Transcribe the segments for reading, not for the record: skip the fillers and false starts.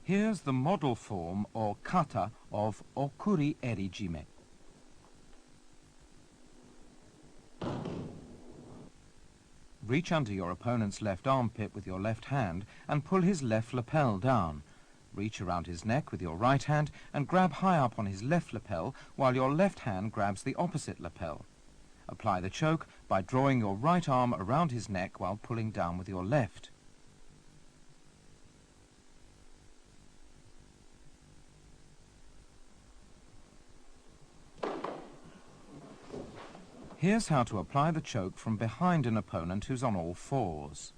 Here's the model form or kata of okuri eri jime. Reach under your opponent's left armpit with your left hand and pull his left lapel down. Reach around his neck with your right hand and grab high up on his left lapel while your left hand grabs the opposite lapel. Apply the choke by drawing your right arm around his neck while pulling down with your left. Here's how to apply the choke from behind an opponent who's on all fours.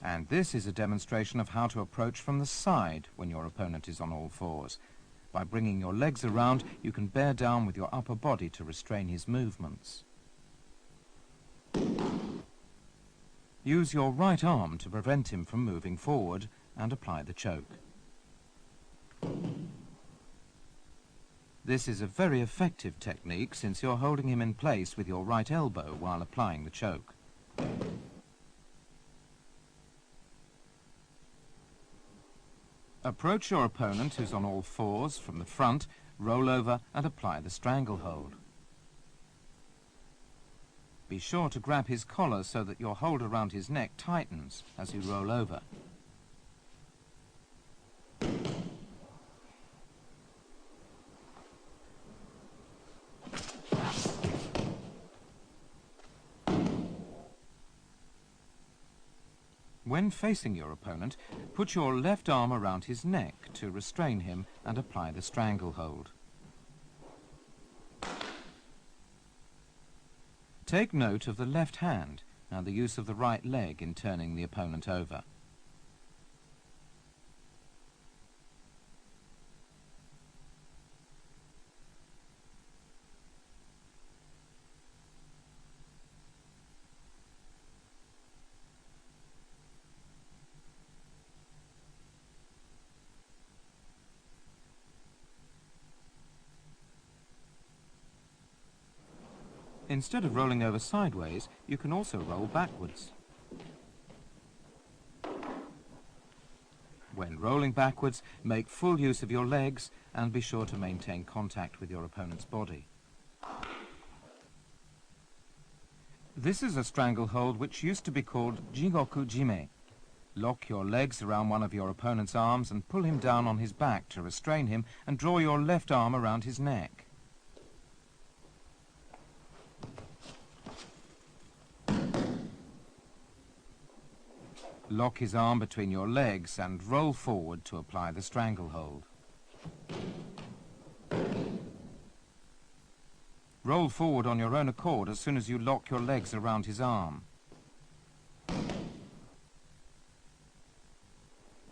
And this is a demonstration of how to approach from the side when your opponent is on all fours. By bringing your legs around, you can bear down with your upper body to restrain his movements. Use your right arm to prevent him from moving forward and apply the choke. This is a very effective technique since you're holding him in place with your right elbow while applying the choke. Approach your opponent who's on all fours from the front, roll over and apply the stranglehold. Be sure to grab his collar so that your hold around his neck tightens as you roll over. When facing your opponent, put your left arm around his neck to restrain him and apply the stranglehold. Take note of the left hand and the use of the right leg in turning the opponent over. Instead of rolling over sideways, you can also roll backwards. When rolling backwards, make full use of your legs and be sure to maintain contact with your opponent's body. This is a stranglehold which used to be called jigoku jime. Lock your legs around one of your opponent's arms and pull him down on his back to restrain him and draw your left arm around his neck. Lock his arm between your legs and roll forward to apply the stranglehold. Roll forward on your own accord as soon as you lock your legs around his arm.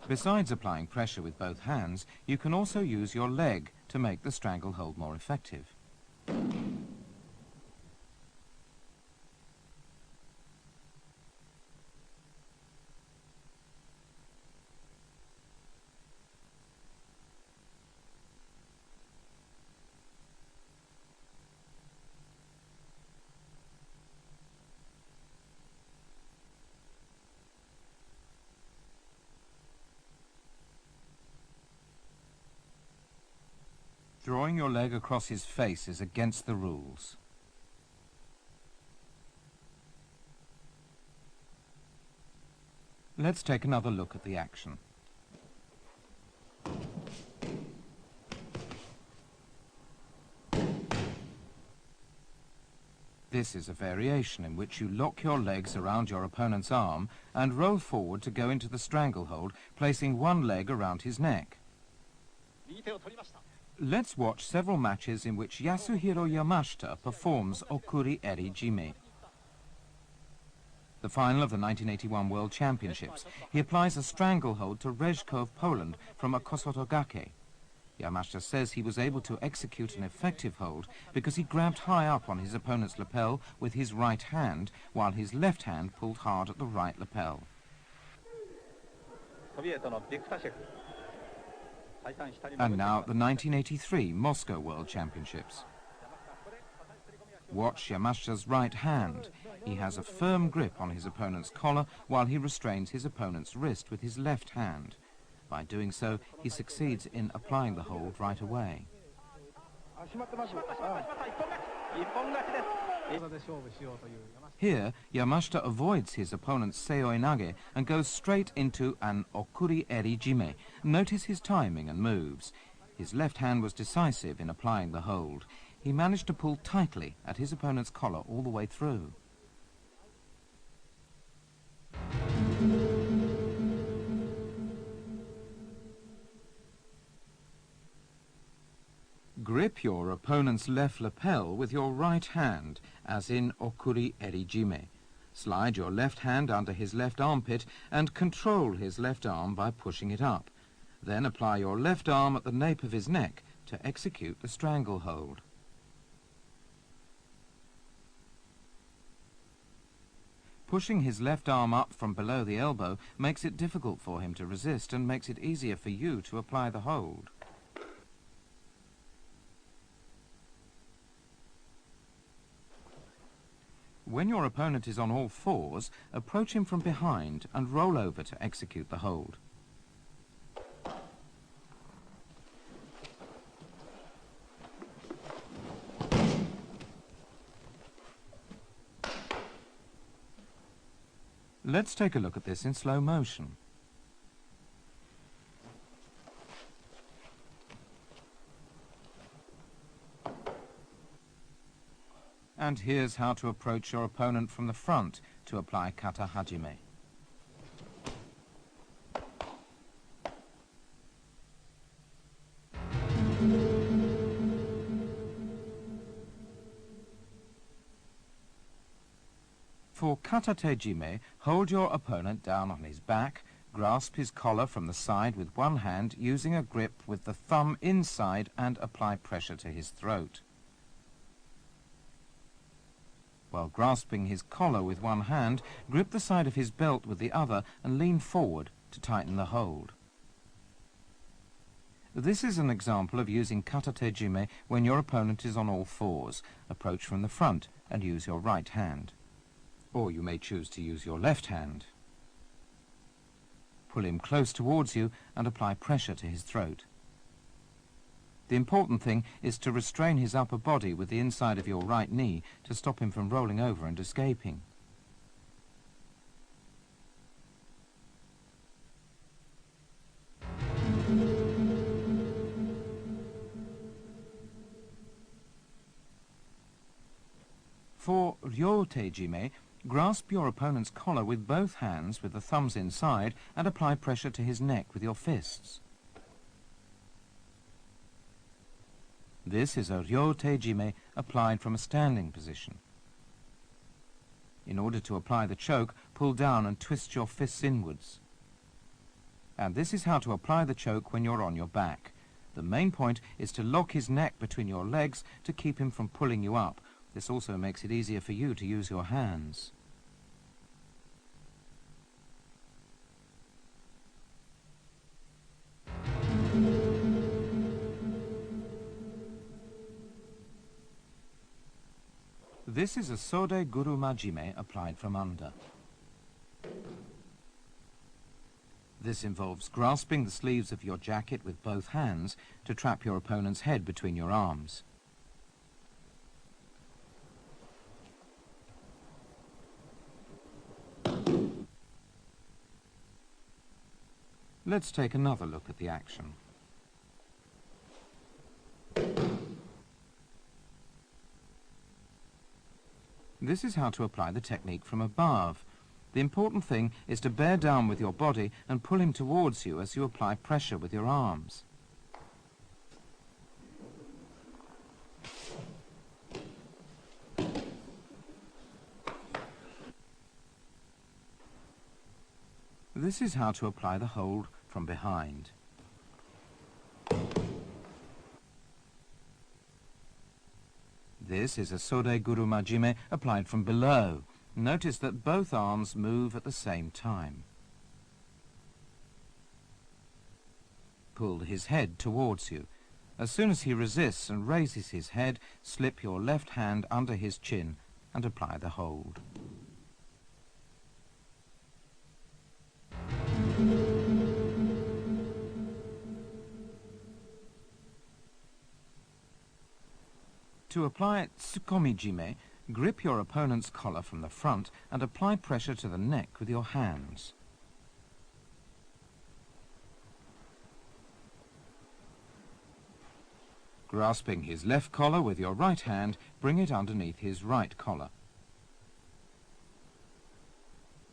Besides applying pressure with both hands, you can also use your leg to make the stranglehold more effective. Drawing your leg across his face is against the rules. Let's take another look at the action. This is a variation in which you lock your legs around your opponent's arm and roll forward to go into the stranglehold, placing one leg around his neck. Let's watch several matches in which Yasuhiro Yamashita performs okuri eri jime. The final of the 1981 World Championships, he applies a stranglehold to Rezko of Poland from a kosotogake. Yamashita says he was able to execute an effective hold because he grabbed high up on his opponent's lapel with his right hand, while his left hand pulled hard at the right lapel. And now the 1983 Moscow World Championships. Watch Yamashita's right hand. He has a firm grip on his opponent's collar while he restrains his opponent's wrist with his left hand. By doing so, he succeeds in applying the hold right away. Here, Yamashita avoids his opponent's seoi nage and goes straight into an okuri eri jime. Notice his timing and moves. His left hand was decisive in applying the hold. He managed to pull tightly at his opponent's collar all the way through. Grip your opponent's left lapel with your right hand, as in okuri eri jime. Slide your left hand under his left armpit and control his left arm by pushing it up. Then apply your left arm at the nape of his neck to execute the stranglehold. Pushing his left arm up from below the elbow makes it difficult for him to resist and makes it easier for you to apply the hold. When your opponent is on all fours, approach him from behind and roll over to execute the hold. Let's take a look at this in slow motion. And here's how to approach your opponent from the front to apply kata hajime. For kata tejime, hold your opponent down on his back, grasp his collar from the side with one hand using a grip with the thumb inside and apply pressure to his throat. While grasping his collar with one hand, grip the side of his belt with the other and lean forward to tighten the hold. This is an example of using kata tejime when your opponent is on all fours. Approach from the front and use your right hand. Or you may choose to use your left hand. Pull him close towards you and apply pressure to his throat. The important thing is to restrain his upper body with the inside of your right knee to stop him from rolling over and escaping. For ryo tejime, grasp your opponent's collar with both hands with the thumbs inside and apply pressure to his neck with your fists. This is a ryo tejime applied from a standing position. In order to apply the choke, pull down and twist your fists inwards. And this is how to apply the choke when you're on your back. The main point is to lock his neck between your legs to keep him from pulling you up. This also makes it easier for you to use your hands. This is a sode guru majime applied from under. This involves grasping the sleeves of your jacket with both hands to trap your opponent's head between your arms. Let's take another look at the action. This is how to apply the technique from above. The important thing is to bear down with your body and pull him towards you as you apply pressure with your arms. This is how to apply the hold from behind. This is a sode guru majime applied from below. Notice that both arms move at the same time. Pull his head towards you. As soon as he resists and raises his head, slip your left hand under his chin and apply the hold. To apply tsukomijime, grip your opponent's collar from the front and apply pressure to the neck with your hands. Grasping his left collar with your right hand, bring it underneath his right collar.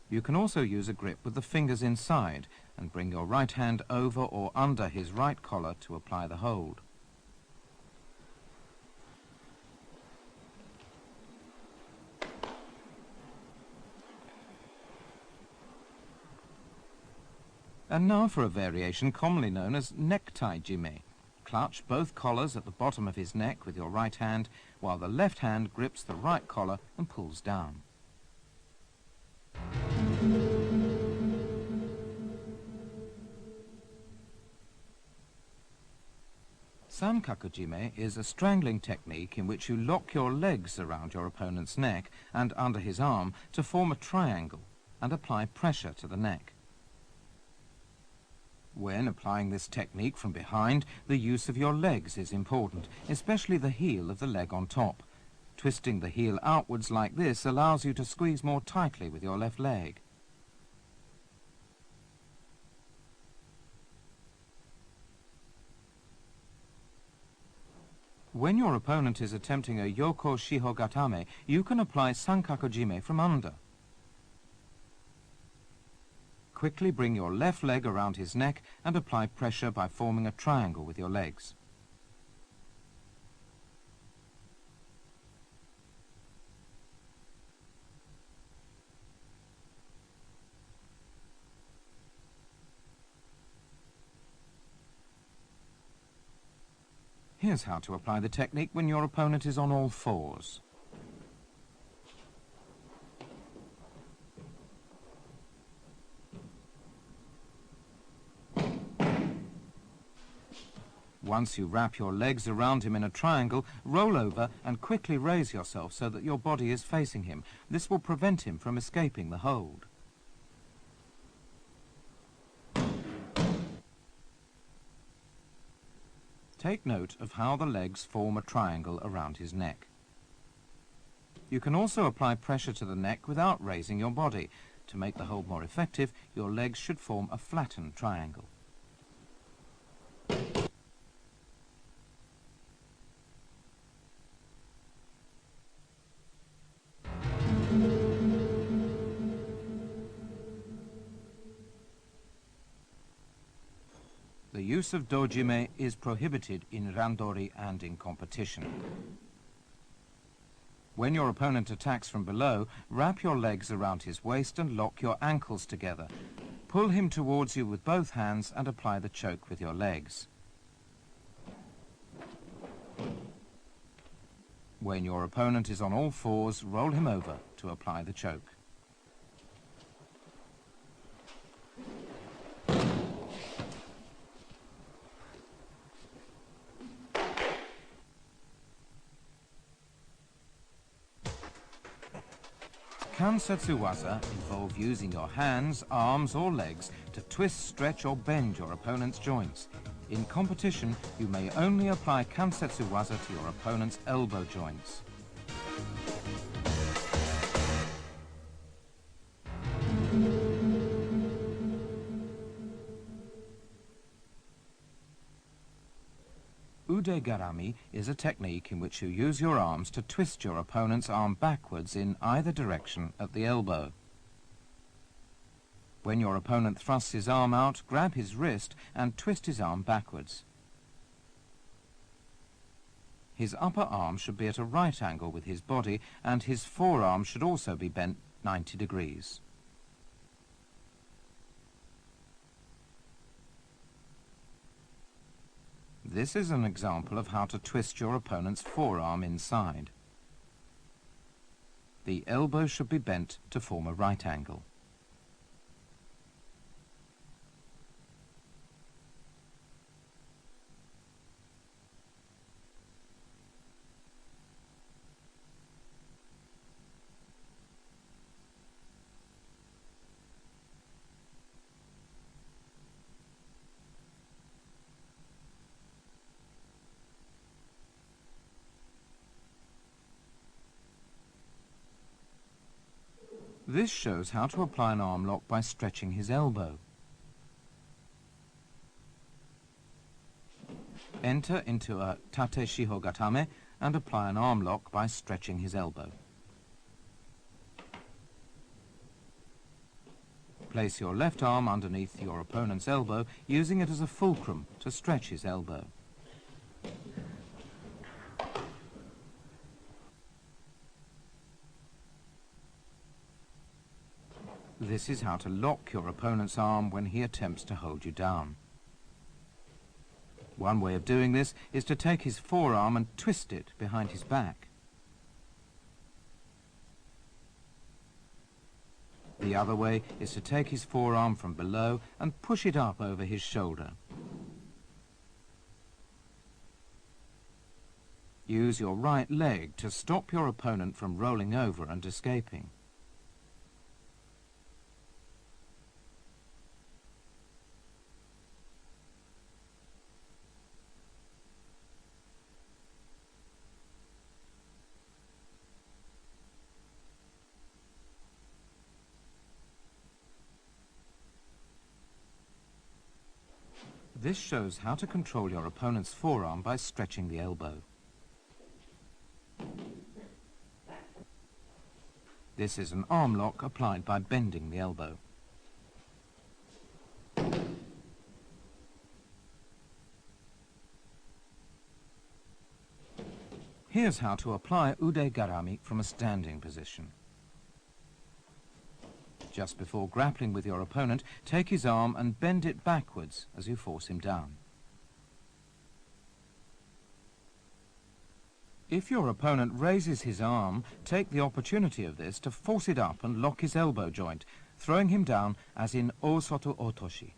You can also use a grip with the fingers inside and bring your right hand over or under his right collar to apply the hold. And now for a variation commonly known as necktie jime. Clutch both collars at the bottom of his neck with your right hand, while the left hand grips the right collar and pulls down. Sankakujime is a strangling technique in which you lock your legs around your opponent's neck and under his arm to form a triangle and apply pressure to the neck. When applying this technique from behind, the use of your legs is important, especially the heel of the leg on top. Twisting the heel outwards like this allows you to squeeze more tightly with your left leg. When your opponent is attempting a yoko shiho gatame, you can apply sankakujime from under. Quickly bring your left leg around his neck and apply pressure by forming a triangle with your legs. Here's how to apply the technique when your opponent is on all fours. Once you wrap your legs around him in a triangle, roll over and quickly raise yourself so that your body is facing him. This will prevent him from escaping the hold. Take note of how the legs form a triangle around his neck. You can also apply pressure to the neck without raising your body. To make the hold more effective, your legs should form a flattened triangle. The use of dojime is prohibited in randori and in competition. When your opponent attacks from below, wrap your legs around his waist and lock your ankles together. Pull him towards you with both hands and apply the choke with your legs. When your opponent is on all fours, roll him over to apply the choke. Kansetsuwaza involve using your hands, arms or legs to twist, stretch or bend your opponent's joints. In competition, you may only apply kansetsuwaza to your opponent's elbow joints. Ude-garami is a technique in which you use your arms to twist your opponent's arm backwards in either direction at the elbow. When your opponent thrusts his arm out, grab his wrist and twist his arm backwards. His upper arm should be at a right angle with his body, and his forearm should also be bent 90 degrees. This is an example of how to twist your opponent's forearm inside. The elbow should be bent to form a right angle. This shows how to apply an arm lock by stretching his elbow. Enter into a tate shiho gatame and apply an arm lock by stretching his elbow. Place your left arm underneath your opponent's elbow, using it as a fulcrum to stretch his elbow. This is how to lock your opponent's arm when he attempts to hold you down. One way of doing this is to take his forearm and twist it behind his back. The other way is to take his forearm from below and push it up over his shoulder. Use your right leg to stop your opponent from rolling over and escaping. This shows how to control your opponent's forearm by stretching the elbow. This is an arm lock applied by bending the elbow. Here's how to apply ude garami from a standing position. Just before grappling with your opponent, take his arm and bend it backwards as you force him down. If your opponent raises his arm, take the opportunity of this to force it up and lock his elbow joint, throwing him down as in Osoto Otoshi.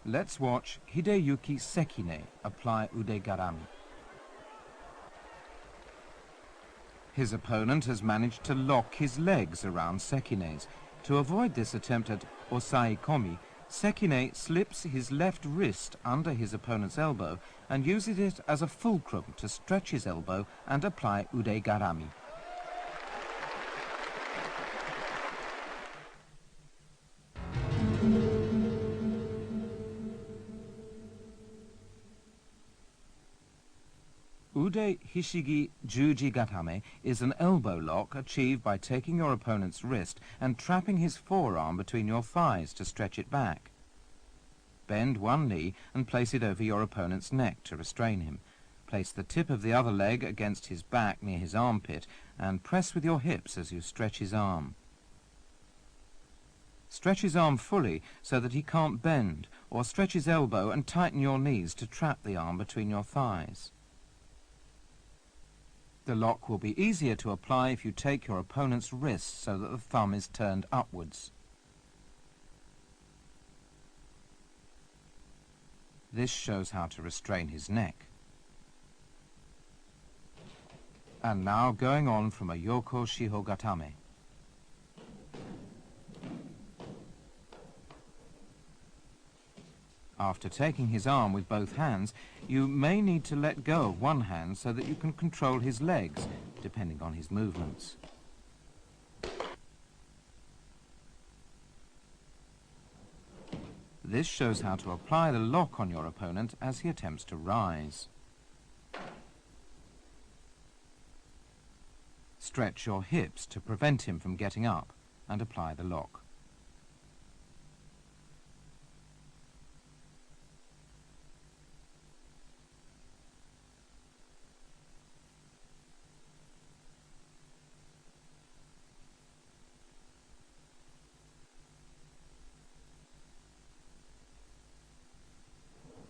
Let's watch Hideyuki Sekine apply ude garami. His opponent has managed to lock his legs around Sekine's. To avoid this attempt at osai komi, Sekine slips his left wrist under his opponent's elbow and uses it as a fulcrum to stretch his elbow and apply ude garami. Ude Hishigi Juji Gatame is an elbow lock achieved by taking your opponent's wrist and trapping his forearm between your thighs to stretch it back. Bend one knee and place it over your opponent's neck to restrain him. Place the tip of the other leg against his back near his armpit and press with your hips as you stretch his arm. Stretch his arm fully so that he can't bend, or stretch his elbow and tighten your knees to trap the arm between your thighs. The lock will be easier to apply if you take your opponent's wrist so that the thumb is turned upwards. This shows how to restrain his neck. And now going on from a Yoko Shiho Gatame. After taking his arm with both hands, you may need to let go of one hand so that you can control his legs, depending on his movements. This shows how to apply the lock on your opponent as he attempts to rise. Stretch your hips to prevent him from getting up and apply the lock.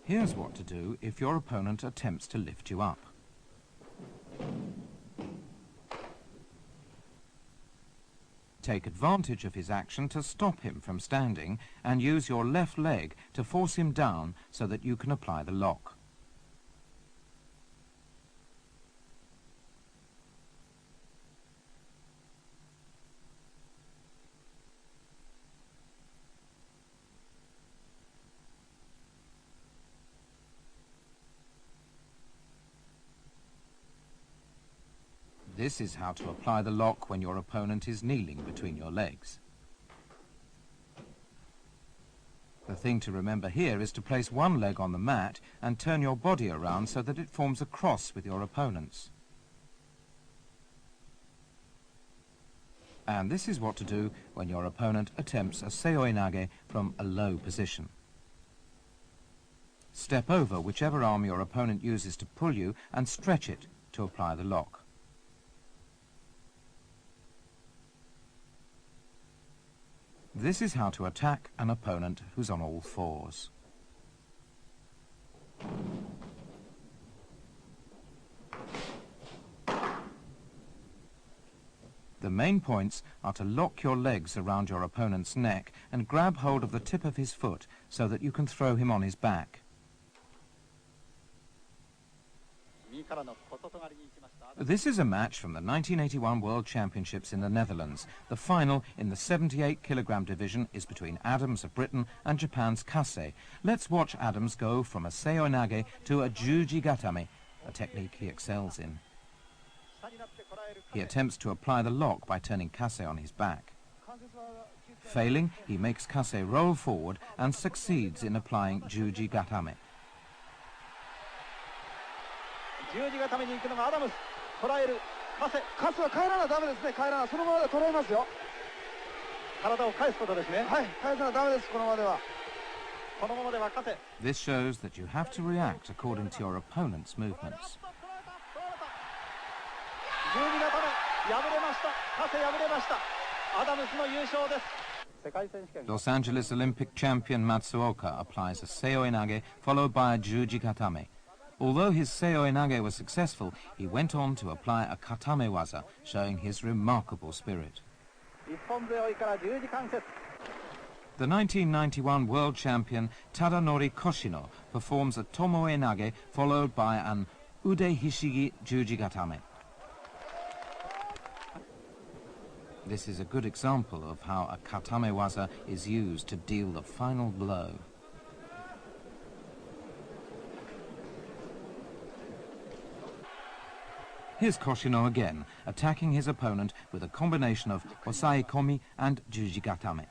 Here's what to do if your opponent attempts to lift you up. Take advantage of his action to stop him from standing and use your left leg to force him down so that you can apply the lock. This is how to apply the lock when your opponent is kneeling between your legs. The thing to remember here is to place one leg on the mat and turn your body around so that it forms a cross with your opponent's. And this is what to do when your opponent attempts a seoi-nage from a low position. Step over whichever arm your opponent uses to pull you and stretch it to apply the lock. This is how to attack an opponent who's on all fours. The main points are to lock your legs around your opponent's neck and grab hold of the tip of his foot so that you can throw him on his back. This is a match from the 1981 World Championships in the Netherlands. The final in the 78-kilogram division is between Adams of Britain and Japan's Kase. Let's watch Adams go from a seoi-nage to a juji-gatame, a technique he excels in. He attempts to apply the lock by turning Kase on his back. Failing, he makes Kase roll forward and succeeds in applying juji-gatame. This shows that you have to react according to your opponent's movements. Los Angeles Olympic champion Matsuoka applies a seoi-nage followed by a juji-gatame. Although his seoi-nage was successful, he went on to apply a katamewaza, showing his remarkable spirit. The 1991 world champion Tadanori Koshino performs a tomoe-nage followed by an ude hishigi juji-gatame. This is a good example of how a katamewaza is used to deal the final blow. Here's Koshino again, attacking his opponent with a combination of osai-komi and juji-gatame.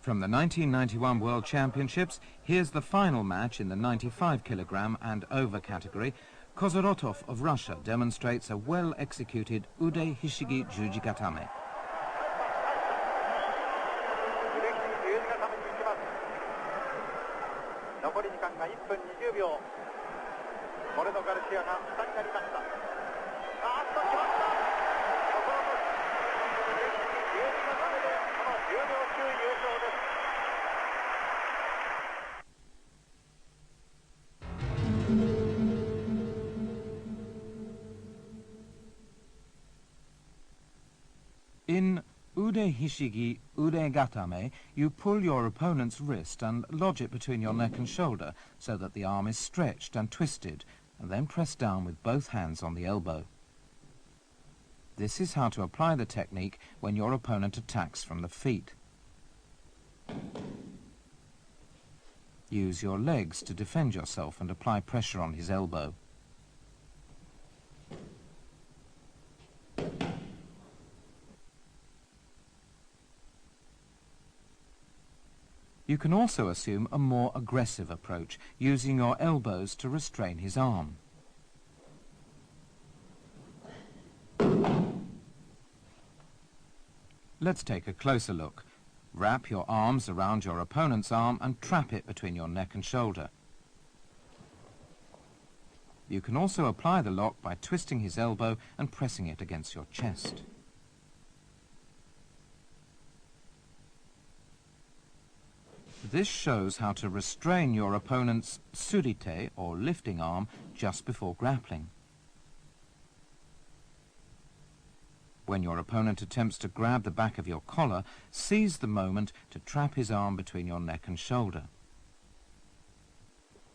From the 1991 World Championships, here's the final match in the 95-kilogram and over category. Kozorotov of Russia demonstrates a well-executed ude hishigi juji-gatame. In ude hishigi, ude gatame, you pull your opponent's wrist and lodge it between your neck and shoulder so that the arm is stretched and twisted, and then press down with both hands on the elbow. This is how to apply the technique when your opponent attacks from the feet. Use your legs to defend yourself and apply pressure on his elbow. You can also assume a more aggressive approach, using your elbows to restrain his arm. Let's take a closer look. Wrap your arms around your opponent's arm and trap it between your neck and shoulder. You can also apply the lock by twisting his elbow and pressing it against your chest. This shows how to restrain your opponent's surite, or lifting arm, just before grappling. When your opponent attempts to grab the back of your collar, seize the moment to trap his arm between your neck and shoulder.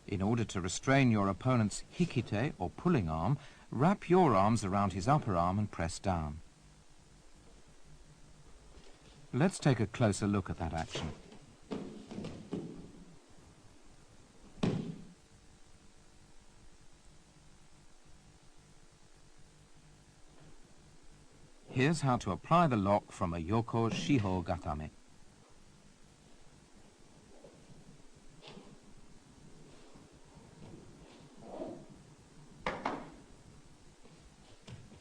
In order to restrain your opponent's hikite, or pulling arm, wrap your arms around his upper arm and press down. Let's take a closer look at that action. Here's how to apply the lock from a Yoko Shiho Gatame.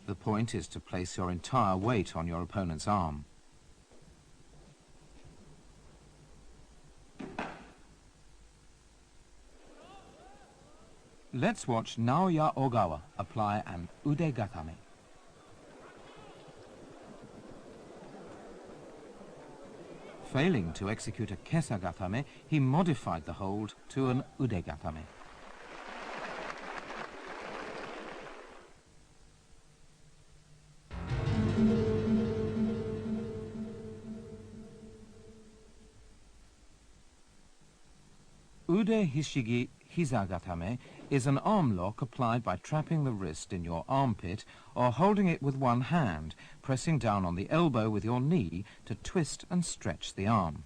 The point is to place your entire weight on your opponent's arm. Let's watch Naoya Ogawa apply an ude gatame. Failing to execute a kesa gatame, he modified the hold to an ude gatame. Ude hishigi hiza gatame is an arm lock applied by trapping the wrist in your armpit or holding it with one hand, pressing down on the elbow with your knee to twist and stretch the arm.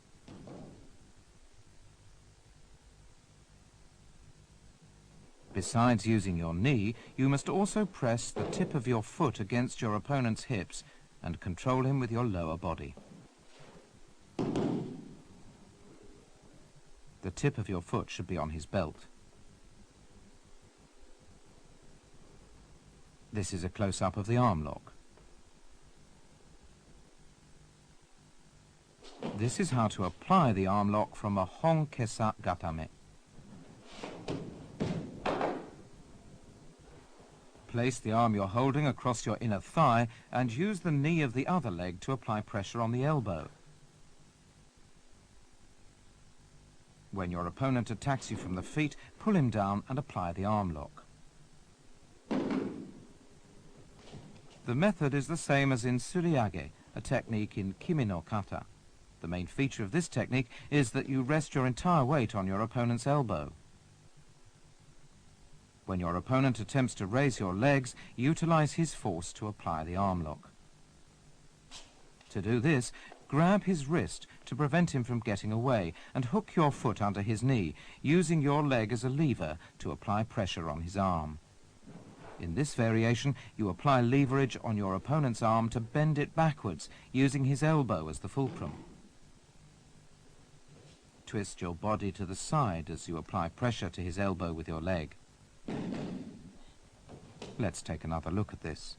Besides using your knee, you must also press the tip of your foot against your opponent's hips and control him with your lower body. The tip of your foot should be on his belt. This is a close-up of the arm lock. This is how to apply the arm lock from a hon kesa gatame. Place the arm you're holding across your inner thigh and use the knee of the other leg to apply pressure on the elbow. When your opponent attacks you from the feet, pull him down and apply the arm lock. The method is the same as in suriage, a technique in kimi no kata. The main feature of this technique is that you rest your entire weight on your opponent's elbow. When your opponent attempts to raise your legs, utilize his force to apply the arm lock. To do this, grab his wrist to prevent him from getting away and hook your foot under his knee, using your leg as a lever to apply pressure on his arm. In this variation, you apply leverage on your opponent's arm to bend it backwards, using his elbow as the fulcrum. Twist your body to the side as you apply pressure to his elbow with your leg. Let's take another look at this.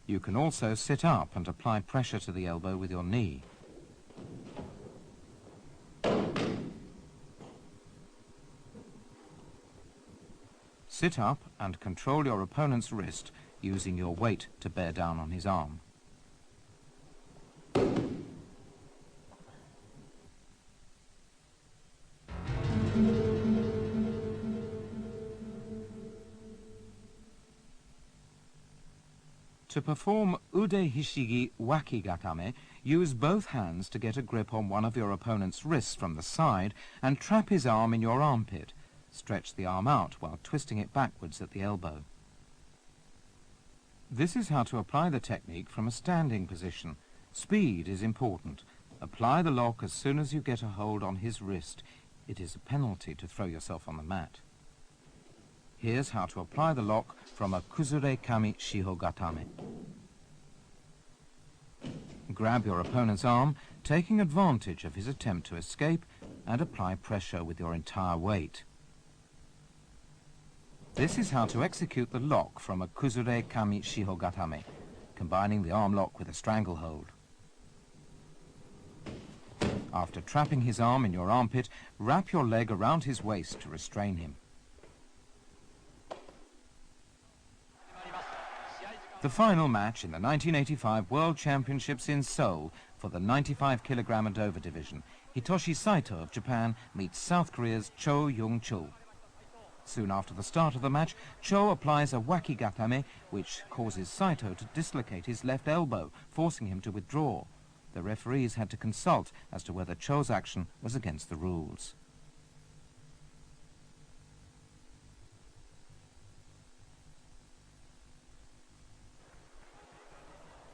You can also sit up and apply pressure to the elbow with your knee. Sit up and control your opponent's wrist using your weight to bear down on his arm. To perform ude hishigi waki gatame, use both hands to get a grip on one of your opponent's wrists from the side and trap his arm in your armpit. Stretch the arm out while twisting it backwards at the elbow. This is how to apply the technique from a standing position. Speed is important. Apply the lock as soon as you get a hold on his wrist. It is a penalty to throw yourself on the mat. Here's how to apply the lock from a kuzure kami shiho gatame. Grab your opponent's arm, taking advantage of his attempt to escape, and apply pressure with your entire weight. This is how to execute the lock from a kuzure kami shiho gatame, combining the arm lock with a stranglehold. After trapping his arm in your armpit, wrap your leg around his waist to restrain him. The final match in the 1985 World Championships in Seoul for the 95 kg and over division, Hitoshi Saito of Japan meets South Korea's Cho Young-chul. Soon after the start of the match, Cho applies a waki gatame, which causes Saito to dislocate his left elbow, forcing him to withdraw. The referees had to consult as to whether Cho's action was against the rules.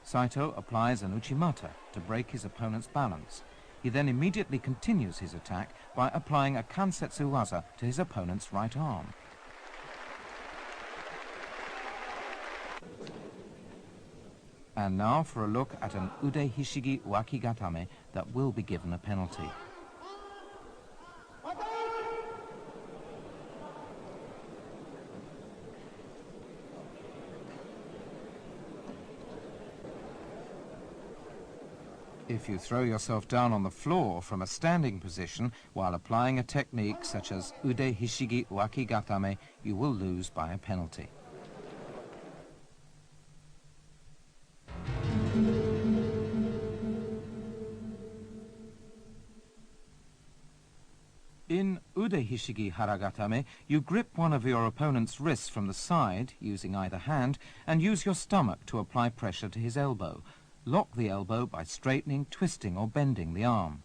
Saito applies an uchimata to break his opponent's balance. He then immediately continues his attack by applying a kansetsu waza to his opponent's right arm. And now for a look at an ude hishigi wakigatame that will be given a penalty. If you throw yourself down on the floor from a standing position while applying a technique such as ude hishigi wakigatame, you will lose by a penalty. In ude hishigi haragatame, you grip one of your opponent's wrists from the side, using either hand, and use your stomach to apply pressure to his elbow. Lock the elbow by straightening, twisting, or bending the arm.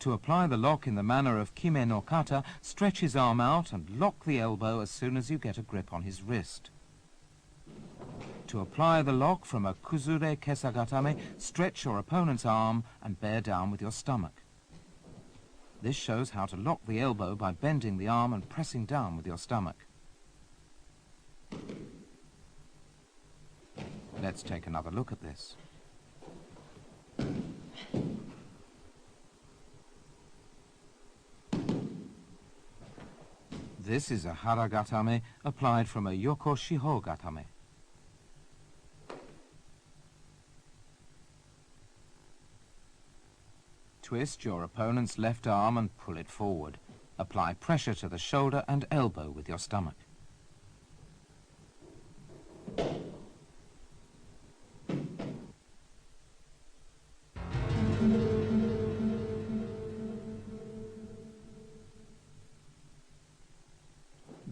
To apply the lock in the manner of kime no kata, stretch his arm out and lock the elbow as soon as you get a grip on his wrist. To apply the lock from a kuzure kesagatame, stretch your opponent's arm and bear down with your stomach. This shows how to lock the elbow by bending the arm and pressing down with your stomach. Let's take another look at this. This is a haragatame applied from a yoko shiho gatame. Twist your opponent's left arm and pull it forward. Apply pressure to the shoulder and elbow with your stomach.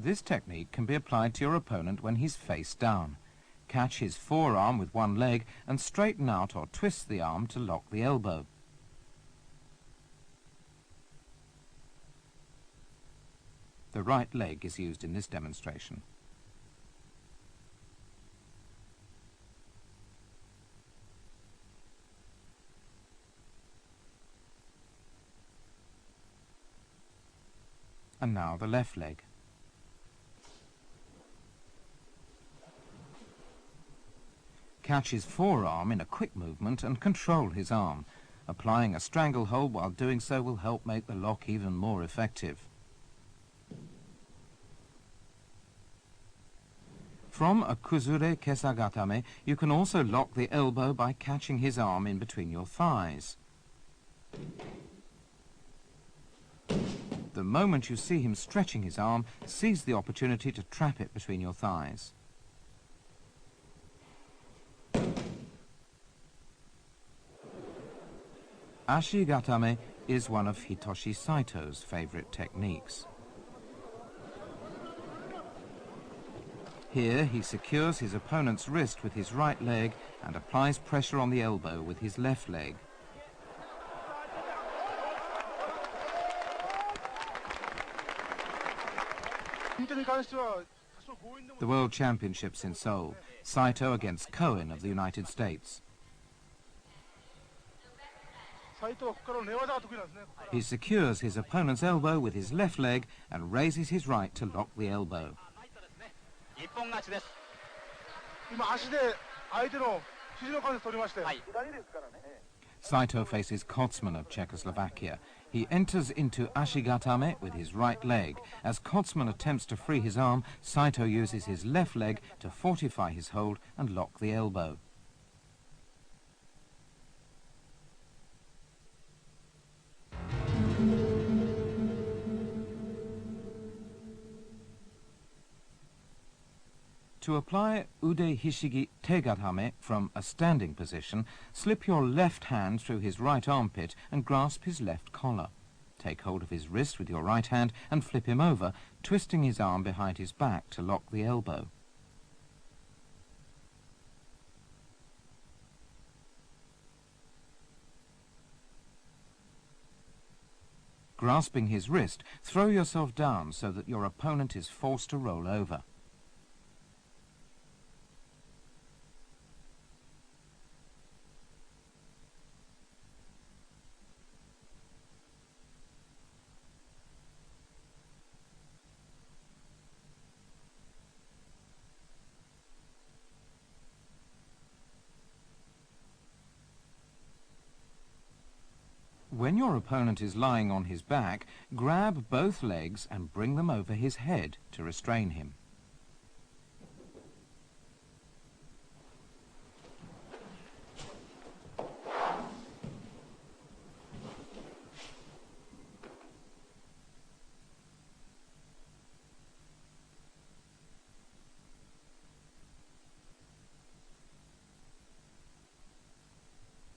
This technique can be applied to your opponent when he's face down. Catch his forearm with one leg and straighten out or twist the arm to lock the elbow. The right leg is used in this demonstration. And now the left leg. Catch his forearm in a quick movement and control his arm. Applying a stranglehold while doing so will help make the lock even more effective. From a kuzure kesagatame, you can also lock the elbow by catching his arm in between your thighs. The moment you see him stretching his arm, seize the opportunity to trap it between your thighs. Ashigatame is one of Hitoshi Saito's favorite techniques. Here he secures his opponent's wrist with his right leg and applies pressure on the elbow with his left leg. The World Championships in Seoul. Saito against Cohen of the United States. He secures his opponent's elbow with his left leg and raises his right to lock the elbow. Saito faces Kotsman of Czechoslovakia. He enters into Ashigatame with his right leg. As Kotsman attempts to free his arm, Saito uses his left leg to fortify his hold and lock the elbow. To apply ude hishigi tegatame from a standing position, slip your left hand through his right armpit and grasp his left collar. Take hold of his wrist with your right hand and flip him over, twisting his arm behind his back to lock the elbow. Grasping his wrist, throw yourself down so that your opponent is forced to roll over. When your opponent is lying on his back, grab both legs and bring them over his head to restrain him.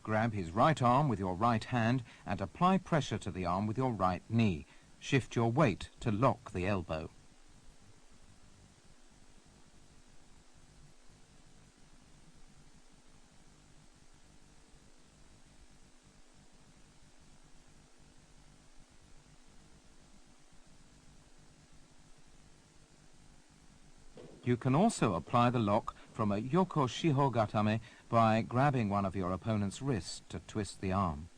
Grab his right arm with your right hand and apply pressure to the arm with your right knee. Shift your weight to lock the elbow. You can also apply the lock from a yoko shiho gatame by grabbing one of your opponent's wrists to twist the arm.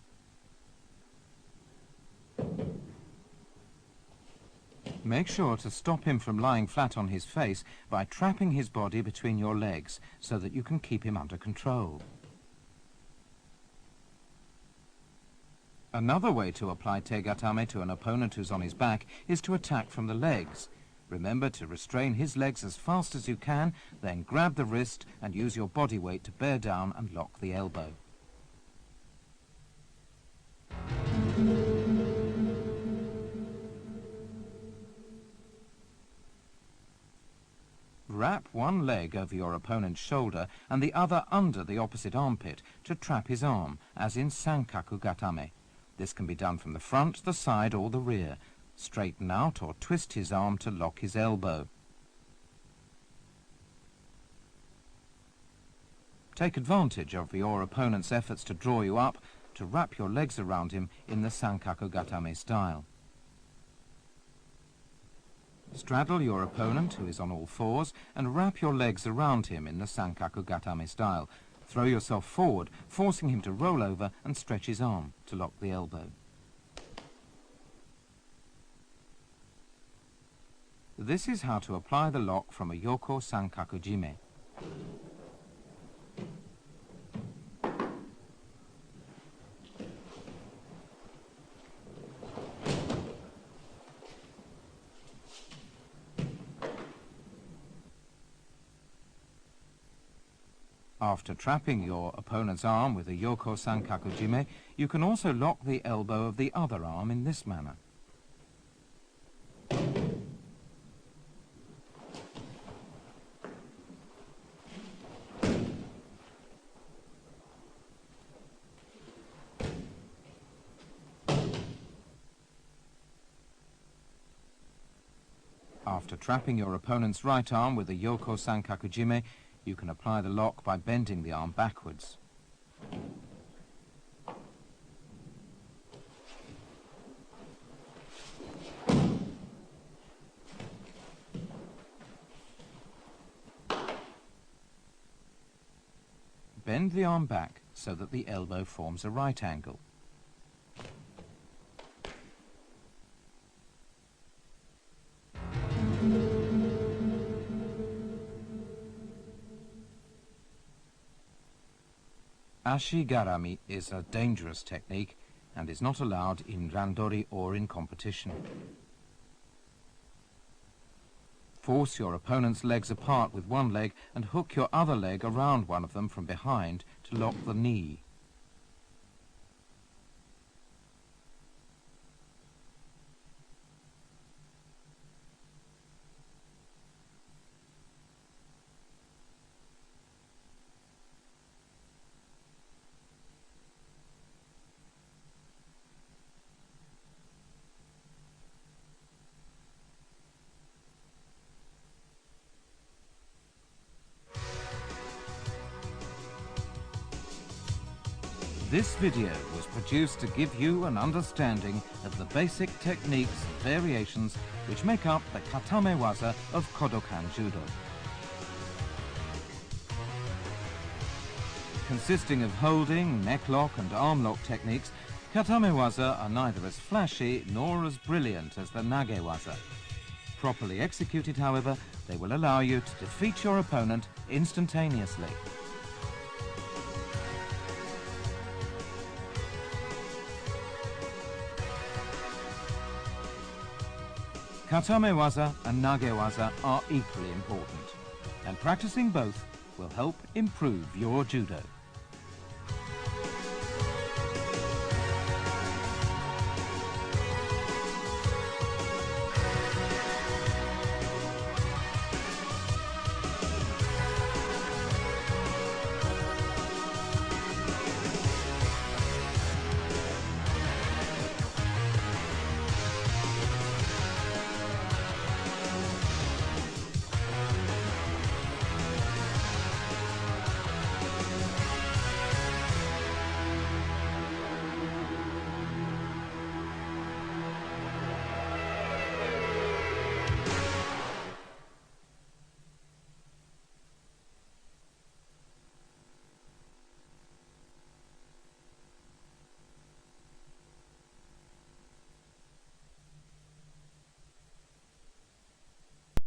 Make sure to stop him from lying flat on his face by trapping his body between your legs so that you can keep him under control. Another way to apply te gatame to an opponent who's on his back is to attack from the legs. Remember to restrain his legs as fast as you can, then grab the wrist and use your body weight to bear down and lock the elbow. Wrap one leg over your opponent's shoulder and the other under the opposite armpit to trap his arm, as in sankaku gatame. This can be done from the front, the side or the rear. Straighten out or twist his arm to lock his elbow. Take advantage of your opponent's efforts to draw you up to wrap your legs around him in the sankaku gatame style. Straddle your opponent, who is on all fours, and wrap your legs around him in the sankaku gatame style. Throw yourself forward, forcing him to roll over and stretch his arm to lock the elbow. This is how to apply the lock from a yoko sankaku jime. After trapping your opponent's arm with a yoko sankaku jime, you can also lock the elbow of the other arm in this manner. After trapping your opponent's right arm with a yoko sankaku jime, you can apply the lock by bending the arm backwards. Bend the arm back so that the elbow forms a right angle. Ashigarami is a dangerous technique and is not allowed in randori or in competition. Force your opponent's legs apart with one leg and hook your other leg around one of them from behind to lock the knee. This video was produced to give you an understanding of the basic techniques and variations which make up the Newaza of Kodokan Judo. Consisting of holding, neck lock and arm lock techniques, Newaza are neither as flashy nor as brilliant as the Newaza. Properly executed, however, they will allow you to defeat your opponent instantaneously. Newaza and Newaza are equally important, and practicing both will help improve your judo.